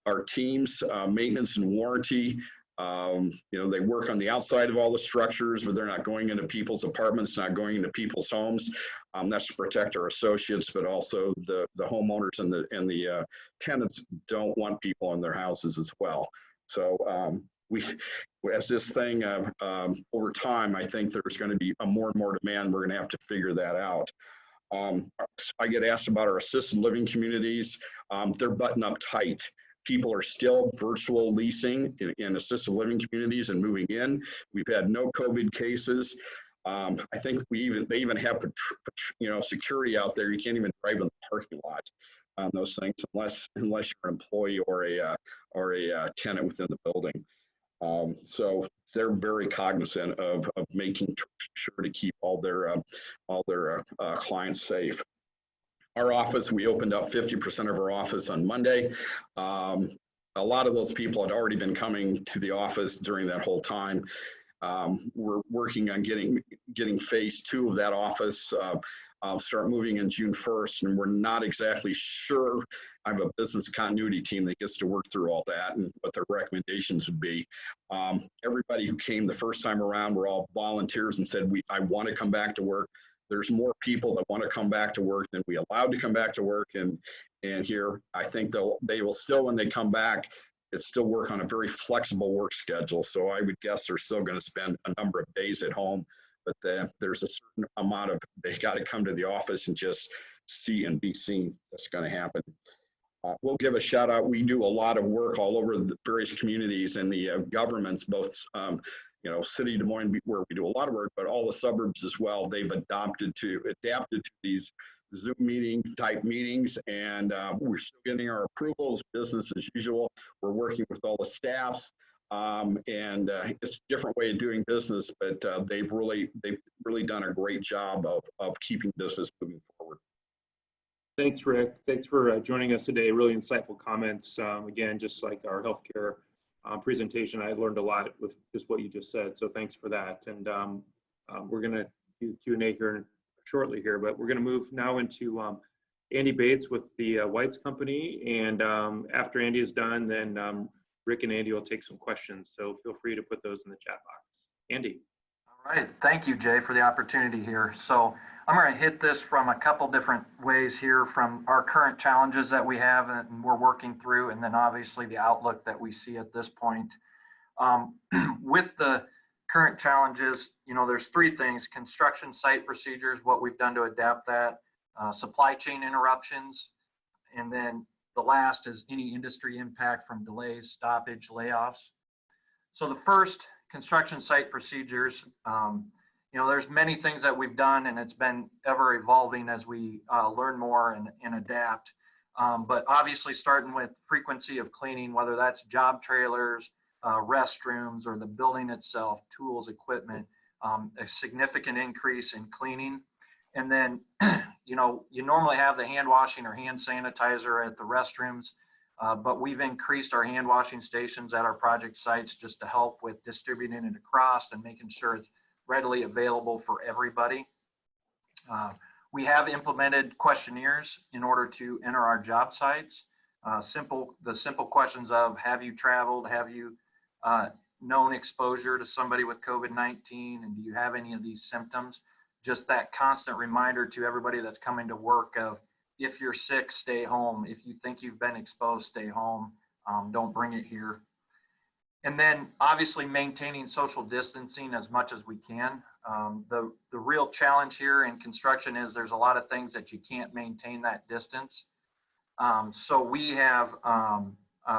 our teams, maintenance and warranty, you know, they work on the outside of all the structures, but they're not going into people's apartments, not going into people's homes. That's to protect our associates, but also the homeowners and the tenants don't want people in their houses as well. So as this thing over time, I think there's going to be more and more demand. We're going to have to figure that out. I get asked about our assisted living communities. They're buttoned up tight. People are still virtual leasing in assisted living communities and moving in. We've had no COVID cases. I think they even have, you know, security out there. You can't even drive in the parking lot on those things unless you're an employee or a tenant within the building. So they're very cognizant of making sure to keep all their clients safe. Our office, we opened up 50% of our office on Monday. A lot of those people had already been coming to the office during that whole time. We're working on getting phase 2 of that office. I'll start moving in June 1st, and we're not exactly sure. I have a business continuity team that gets to work through all that and what their recommendations would be. Everybody who came the first time around were all volunteers and said, I want to come back to work. There's more people that want to come back to work than we allowed to come back to work. And here, I think they will still, when they come back, it's still work on a very flexible work schedule. So I would guess they're still going to spend a number of days at home, but there's a certain amount of, they got to come to the office and just see and be seen. That's going to happen. We'll give a shout out. We do a lot of work all over the various communities and the governments, both you know, City of Des Moines, where we do a lot of work, but all the suburbs as well. They've adapted to these Zoom meeting type meetings, and we're still getting our approvals, business as usual. We're working with all the staffs, and it's a different way of doing business, but they've really done a great job of keeping business moving forward. Thanks, Rick. Thanks for joining us today. Really insightful comments. Again, just like our healthcare presentation, I learned a lot with just what you just said. So thanks for that. And we're going to do Q&A here shortly here, but we're going to move now into Andy Bates with the Weitz company. And after Andy is done, then Rick and Andy will take some questions. So feel free to put those in the chat box. Andy. All All right, thank you, Jay, for the opportunity here. So I'm going to hit this from a couple different ways here, from our current challenges that we have and we're working through, and then obviously the outlook that we see at this point. With the current challenges, you know, there's three things: construction site procedures, what we've done to adapt that, supply chain interruptions, and then the last is any industry impact from delays, stoppage, layoffs. So the first, construction site procedures, you know, there's many things that we've done, and it's been ever evolving as we learn more and adapt. But obviously starting with frequency of cleaning, whether that's job trailers, restrooms, or the building itself, tools, equipment, a significant increase in cleaning. And then, you know, you normally have the hand washing or hand sanitizer at the restrooms, but we've increased our hand washing stations at our project sites just to help with distributing it across and making sure it's readily available for everybody. We have implemented questionnaires in order to enter our job sites. The simple questions of, have you traveled? Have you known exposure to somebody with COVID-19? And do you have any of these symptoms? Just that constant reminder to everybody that's coming to work of, if you're sick, stay home. If you think you've been exposed, stay home. Don't bring it here. And then obviously maintaining social distancing as much as we can. The real challenge here in construction is there's a lot of things that you can't maintain that distance. So we have,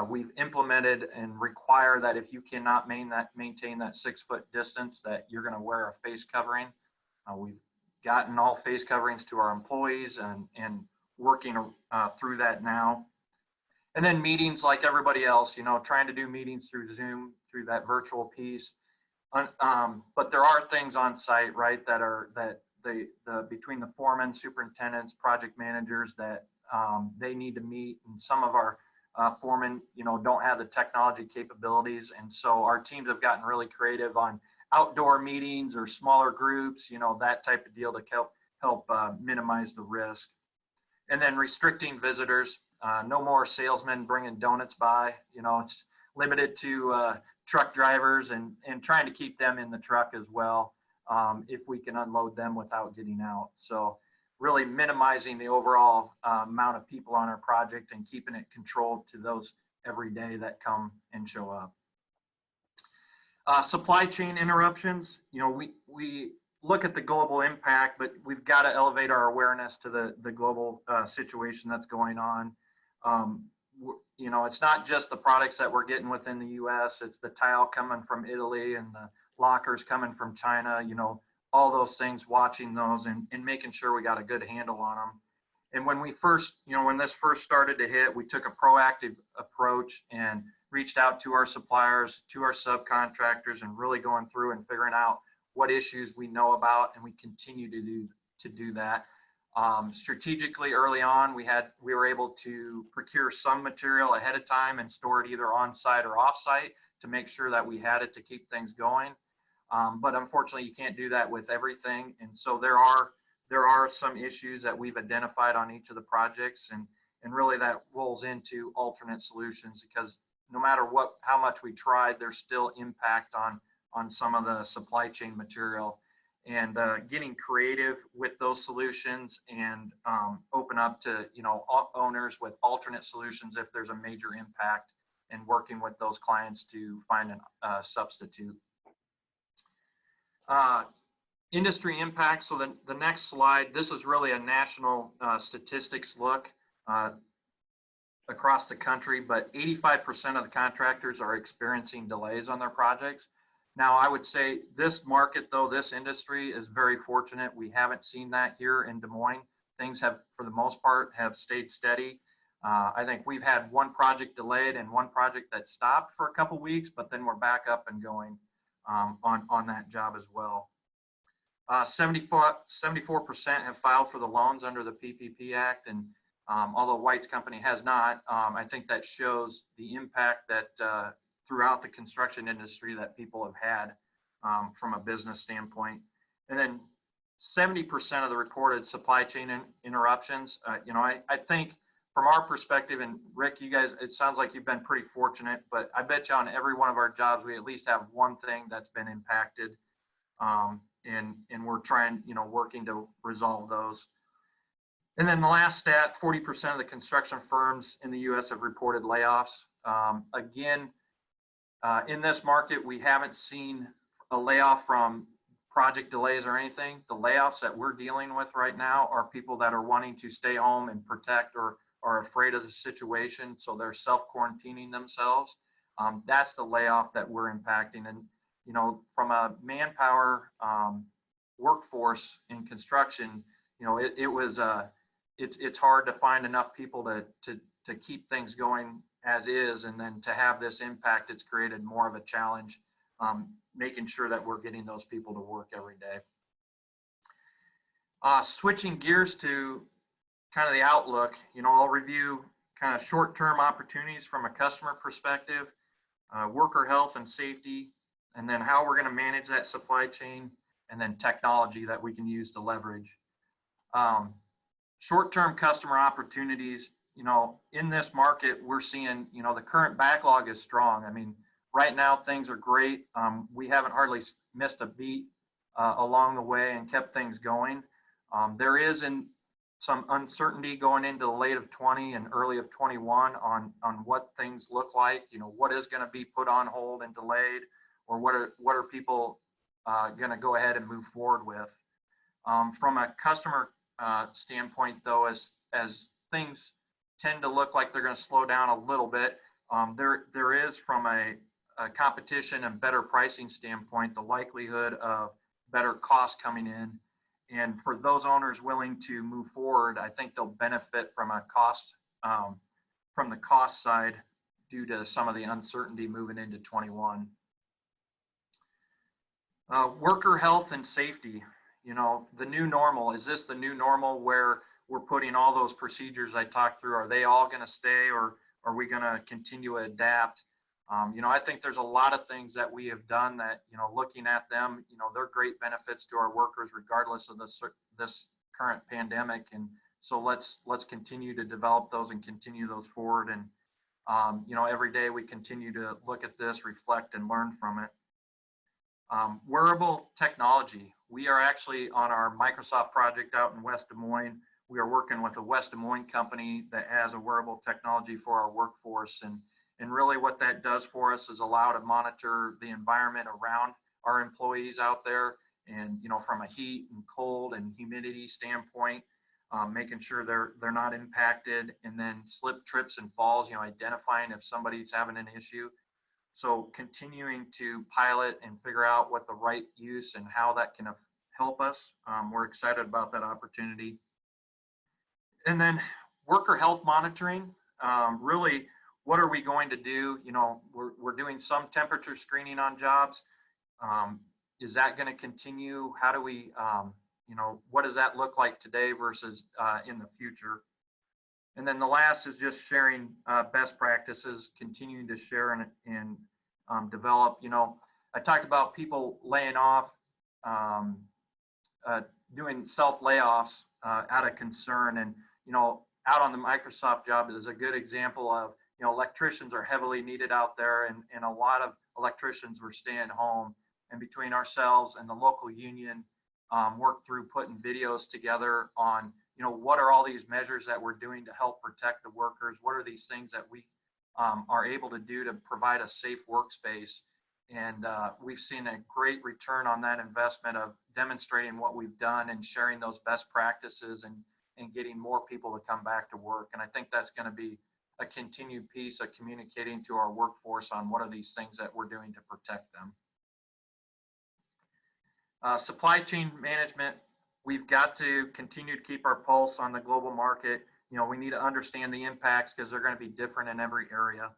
we've implemented and require that if you cannot maintain that 6-foot distance, that you're going to wear a face covering. We've gotten all face coverings to our employees and working through that now. And then meetings like everybody else, you know, trying to do meetings through Zoom, through that virtual piece. But there are things on site, right, that are between the foremen, superintendents, project managers that they need to meet. And some of our foremen, you know, don't have the technology capabilities. And so our teams have gotten really creative on outdoor meetings or smaller groups, you know, that type of deal to help minimize the risk. And then restricting visitors. No more salesmen bringing donuts by. You know, it's limited to truck drivers and trying to keep them in the truck as well, if we can unload them without getting out. So really minimizing the overall amount of people on our project and keeping it controlled to those every day that come and show up. Supply chain interruptions. You know, we look at the global impact, but we've got to elevate our awareness to the global situation that's going on. You know, it's not just the products that we're getting within the US, it's the tile coming from Italy and the lockers coming from China, you know, all those things, watching those and making sure we got a good handle on them. And when we first, you know, when this first started to hit, we took a proactive approach and reached out to our suppliers, to our subcontractors, and really going through and figuring out what issues we know about, and we continue to do that. Strategically early on, we were able to procure some material ahead of time and store it either on site or off site to make sure that we had it to keep things going. But unfortunately, you can't do that with everything. And so there are some issues that we've identified on each of the projects, and really that rolls into alternate solutions, because no matter how much we tried, there's still impact on some of the supply chain material. And getting creative with those solutions and open up to, you know, owners with alternate solutions if there's a major impact, and working with those clients to find a substitute. Industry impact. So the next slide, this is really a national statistics look across the country, but 85% of the contractors are experiencing delays on their projects. Now, I would say this market, though, this industry is very fortunate. We haven't seen that here in Des Moines. Things have, for the most part, have stayed steady. I think we've had one project delayed and one project that stopped for a couple weeks, but then we're back up and going on that job as well. 74% have filed for the loans under the PPP Act, and although Weitz company has not, I think that shows the impact that throughout the construction industry that people have had from a business standpoint. And then 70% of the reported supply chain interruptions, you know, I think from our perspective, and Rick, you guys, it sounds like you've been pretty fortunate, but I bet you on every one of our jobs, we at least have one thing that's been impacted. And we're trying, working to resolve those. And then the last stat, 40% of the construction firms in the U.S. have reported layoffs. Again, in this market, we haven't seen a layoff from project delays or anything. The layoffs that we're dealing with right now are people that are wanting to stay home and protect or are afraid of the situation, so they're self-quarantining themselves. That's the layoff that we're impacting. And, from a manpower workforce in construction, it's hard to find enough people to keep things going as is, and then to have this impact, it's created more of a challenge, making sure that we're getting those people to work every day. Switching gears to kind of the outlook, I'll review kind of short-term opportunities from a customer perspective, worker health and safety, and then how we're going to manage that supply chain, and then technology that we can use to leverage. Short-term customer opportunities, in this market, we're seeing, the current backlog is strong. I mean, right now things are great. We haven't hardly missed a beat along the way and kept things going. There is some uncertainty going into the late of 20 and early of 21 on what things look like, what is going to be put on hold and delayed, or what are people going to go ahead and move forward with. From a customer standpoint, though, as things tend to look like they're going to slow down a little bit, there is, from a competition and better pricing standpoint, the likelihood of better costs coming in. And for those owners willing to move forward, I think they'll benefit from from the cost side due to some of the uncertainty moving into 21. Worker health and safety, the new normal. Is this the new normal where we're putting all those procedures I talked through? Are they all going to stay, or are we going to continue to adapt? I think there's a lot of things that we have done that, looking at them, they're great benefits to our workers regardless of this current pandemic. And so let's continue to develop those and continue those forward. And, every day we continue to look at this, reflect, and learn from it. Wearable technology. We are actually on our Microsoft project out in West Des Moines. We are working with a West Des Moines company that has a wearable technology for our workforce. And really what that does for us is allow to monitor the environment around our employees out there. And, from a heat and cold and humidity standpoint, making sure they're not impacted, and then slip, trips, and falls, identifying if somebody's having an issue. So continuing to pilot and figure out what the right use and how that can help us. We're excited about that opportunity. And then worker health monitoring, really, what are we going to do? We're doing some temperature screening on jobs. Is that going to continue? How do we, what does that look like today versus in the future? And then the last is just sharing best practices, continuing to share and develop. I talked about people laying off, doing self layoffs out of concern. And, out on the Microsoft job is a good example of, electricians are heavily needed out there, and a lot of electricians were staying home. And between ourselves and the local union, worked through putting videos together on, what are all these measures that we're doing to help protect the workers? What are these things that we are able to do to provide a safe workspace? And we've seen a great return on that investment of demonstrating what we've done and sharing those best practices and getting more people to come back to work. And I think that's going to be a continued piece of communicating to our workforce on what are these things that we're doing to protect them. Supply chain management, we've got to continue to keep our pulse on the global market. We need to understand the impacts because they're going to be different in every area.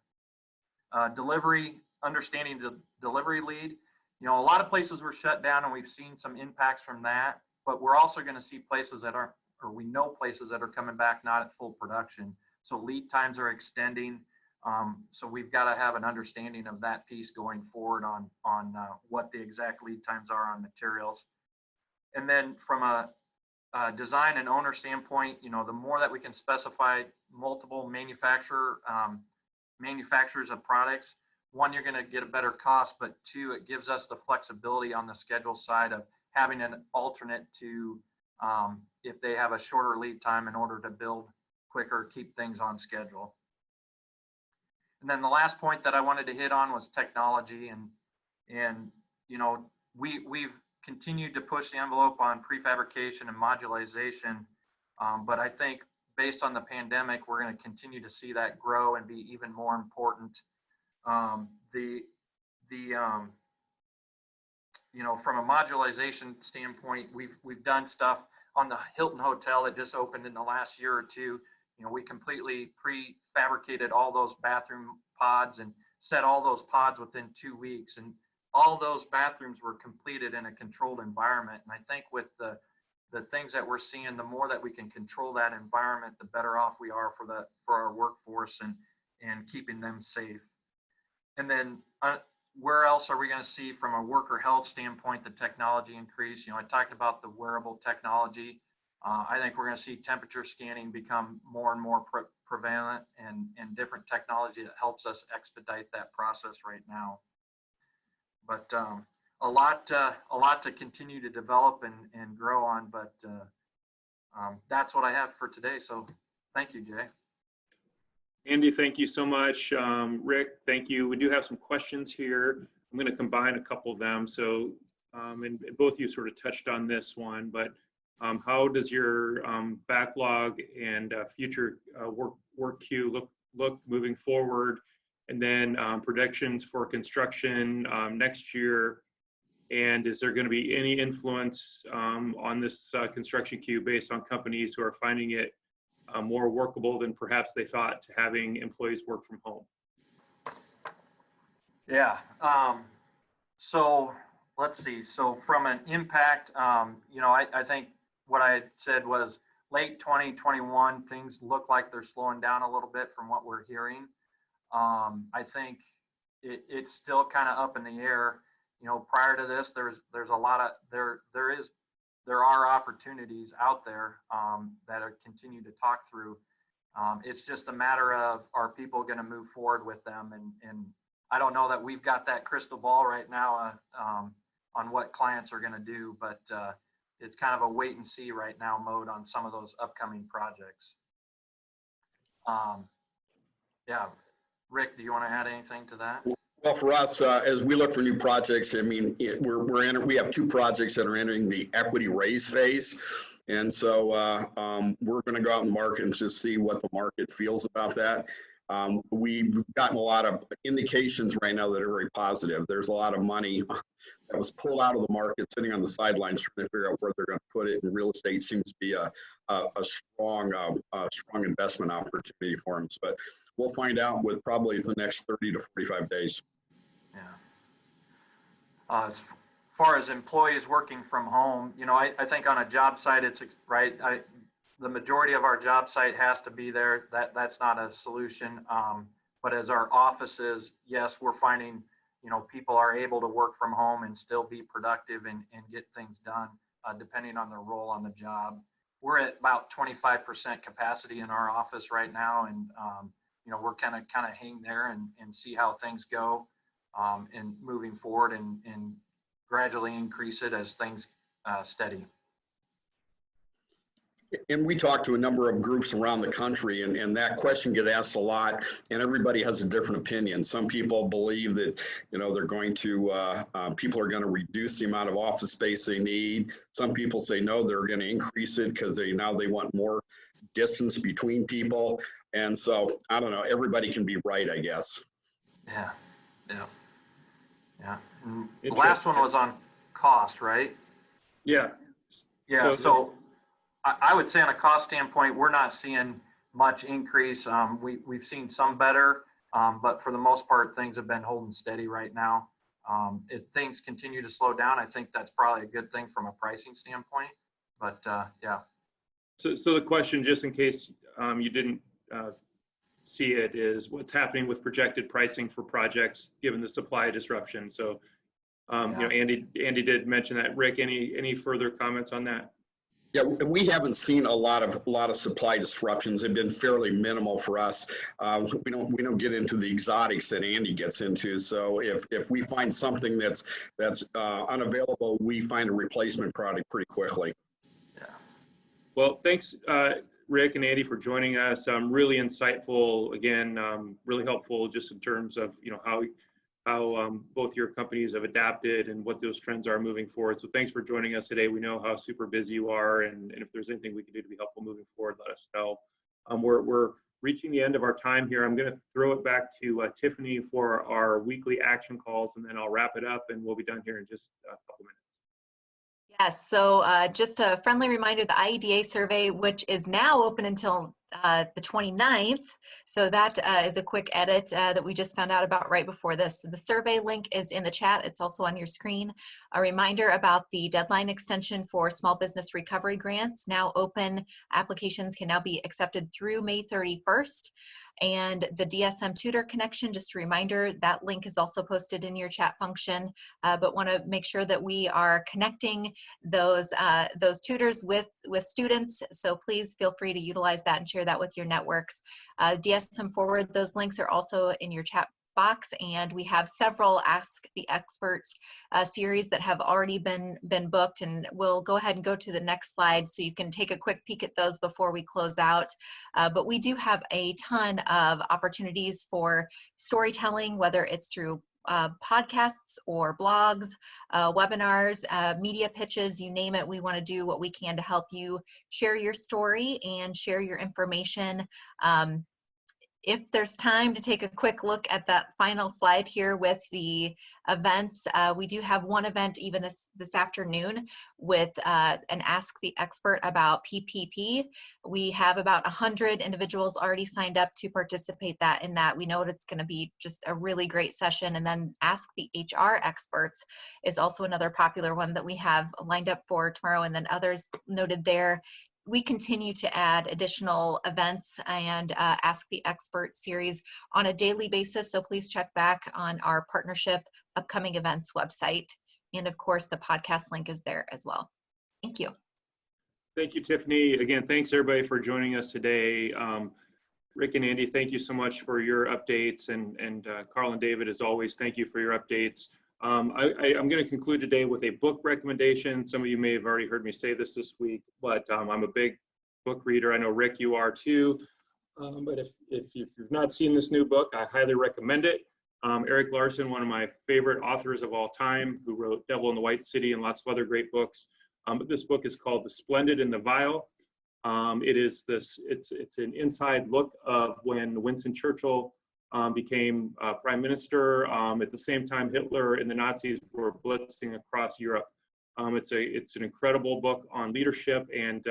Delivery, understanding the delivery lead. A lot of places were shut down, and we've seen some impacts from that, but we're also going to see places that aren't, or we know places that are coming back not at full production. So lead times are extending. So we've got to have an understanding of that piece going forward on what the exact lead times are on materials. And then from a design and owner standpoint, the more that we can specify multiple manufacturers of products, one, you're going to get a better cost, but two, it gives us the flexibility on the schedule side of having an alternate to, if they have a shorter lead time, in order to build quicker, keep things on schedule. And then the last point that I wanted to hit on was technology, and you know, we've continued to push the envelope on prefabrication and modularization, but I think based on the pandemic, we're going to continue to see that grow and be even more important. You know, from a modularization standpoint, we've done stuff on the Hilton Hotel that just opened in the last year or two. You know, we completely prefabricated all those bathroom pods and set all those pods within 2 weeks, and all those bathrooms were completed in a controlled environment. And I think with the things that we're seeing, the more that we can control that environment, the better off we are for our workforce and keeping them safe. And then where else are we going to see, from a worker health standpoint, the technology increase? You know, I talked about the wearable technology. I think we're going to see temperature scanning become more and more prevalent, and different technology that helps us expedite that process right now. But a lot to continue to develop and grow on. But that's what I have for today. So thank you, Jay. Andy, thank you so much. Rick, thank you. We do have some questions here. I'm going to combine a couple of them. So, and both of you sort of touched on this one, but how does your backlog and future work queue look moving forward? And then predictions for construction next year. And is there going to be any influence on this construction queue based on companies who are finding it more workable than perhaps they thought, to having employees work from home? Yeah. So let's see. So from an impact, you know, I think what I had said was late 2021, things look like they're slowing down a little bit from what we're hearing. I think it's still kind of up in the air. You know, prior to this, there's a lot of there are opportunities out there that are continue to talk through. It's just a matter of, are people going to move forward with them? And I don't know that we've got that crystal ball right now on what clients are going to do, but it's kind of a wait and see right now mode on some of those upcoming projects. Yeah, Rick, do you want to add anything to that? Well, for us, as we look for new projects, I mean, we have 2 projects that are entering the equity raise phase. And so we're going to go out and market and just see what the market feels about that. We've gotten a lot of indications right now that are very positive. There's a lot of money that was pulled out of the market, sitting on the sidelines, trying to figure out where they're going to put it. And real estate seems to be a strong investment opportunity for them. But we'll find out with probably the next 30 to 45 days. Yeah. As far as employees working from home, you know, I think on a job site, it's right. The majority of our job site has to be there. That's not a solution. But as our offices, yes, we're finding, you know, people are able to work from home and still be productive and get things done, depending on their role on the job. We're at about 25% capacity in our office right now, and you know, we're kind of hang there and see how things go, and moving forward and gradually increase it as things steady. And we talk to a number of groups around the country, and that question gets asked a lot, and everybody has a different opinion. Some people believe that, you know, they're going to, people are going to reduce the amount of office space they need. Some people say, no, they're going to increase it because they want more distance between people. And so, I don't know, everybody can be right, I guess. Yeah. The last one was on cost, right? Yeah. Yeah, so I would say on a cost standpoint, we're not seeing much increase. We've seen some better, but for the most part, things have been holding steady right now. If things continue to slow down, I think that's probably a good thing from a pricing standpoint, but yeah. So the question, just in case you didn't see it, is what's happening with projected pricing for projects given the supply disruption. So, you know, Andy did mention that. Rick, any further comments on that? Yeah, we haven't seen a lot of supply disruptions. They've been fairly minimal for us. We don't get into the exotics that Andy gets into. So if we find something that's unavailable, we find a replacement product pretty quickly. Yeah. Well, thanks, Rick and Andy, for joining us. Really insightful. Again, really helpful just in terms of how both your companies have adapted and what those trends are moving forward. So thanks for joining us today. We know how super busy you are, and if there's anything we can do to be helpful moving forward, let us know. We're reaching the end of our time here. I'm going to throw it back to Tiffany for our weekly action calls, and then I'll wrap it up, and we'll be done here in just a couple minutes. Yes, so just a friendly reminder, the IEDA survey, which is now open until the 29th. So that is a quick edit that we just found out about right before this. The survey link is in the chat. It's also on your screen. A reminder about the deadline extension for small business recovery grants. Now open. Applications can now be accepted through May 31st. And the DSM tutor connection, just a reminder, that link is also posted in your chat function, but want to make sure that we are connecting those tutors with students. So please feel free to utilize that and share that with your networks. DSM Forward, those links are also in your chat box, and we have several Ask the Experts series that have already been booked, and we'll go ahead and go to the next slide so you can take a quick peek at those before we close out. But we do have a ton of opportunities for storytelling, whether it's through podcasts or blogs, webinars, media pitches, you name it. We want to do what we can to help you share your story and share your information. If there's time to take a quick look at that final slide here with the events, we do have one event even this afternoon with an Ask the Expert about PPP. We have about 100 individuals already signed up to participate in that. We know it's going to be just a really great session. And then Ask the HR Experts is also another popular one that we have lined up for tomorrow, and then others noted there. We continue to add additional events and Ask the Expert series on a daily basis. So please check back on our partnership upcoming events website. And of course, the podcast link is there as well. Thank you. Thank you, Tiffany. Again, thanks everybody for joining us today. Rick and Andy, thank you so much for your updates. And Karl and David, as always, thank you for your updates. I'm going to conclude today with a book recommendation. Some of you may have already heard me say this week, but I'm a big book reader. I know, Rick, you are too. But if you've not seen this new book, I highly recommend it. Erik Larson, one of my favorite authors of all time, who wrote Devil in the White City and lots of other great books. But this book is called The Splendid and the Vile. It's an inside look of when Winston Churchill became prime minister. At the same time, Hitler and the Nazis were blitzing across Europe. It's an incredible book on leadership and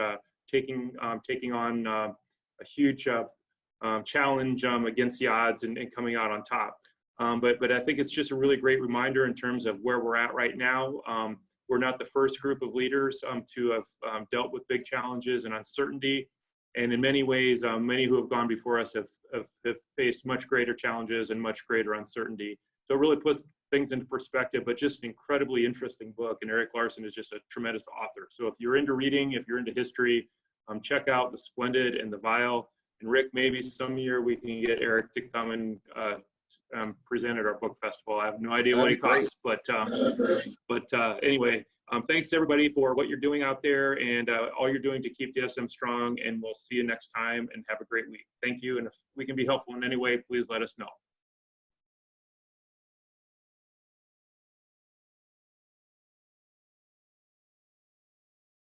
taking on a huge challenge against the odds and coming out on top. But I think it's just a really great reminder in terms of where we're at right now. We're not the first group of leaders to have dealt with big challenges and uncertainty. And in many ways, many who have gone before us have faced much greater challenges and much greater uncertainty. So it really puts things into perspective, but just an incredibly interesting book. And Erik Larson is just a tremendous author. So if you're into reading, if you're into history, check out The Splendid and the Vile. And Rick, maybe some year we can get Erik to come and present at our book festival. I have no idea what he costs, but anyway, thanks everybody for what you're doing out there and all you're doing to keep DSM strong, and we'll see you next time and have a great week. Thank you. And if we can be helpful in any way, please let us know.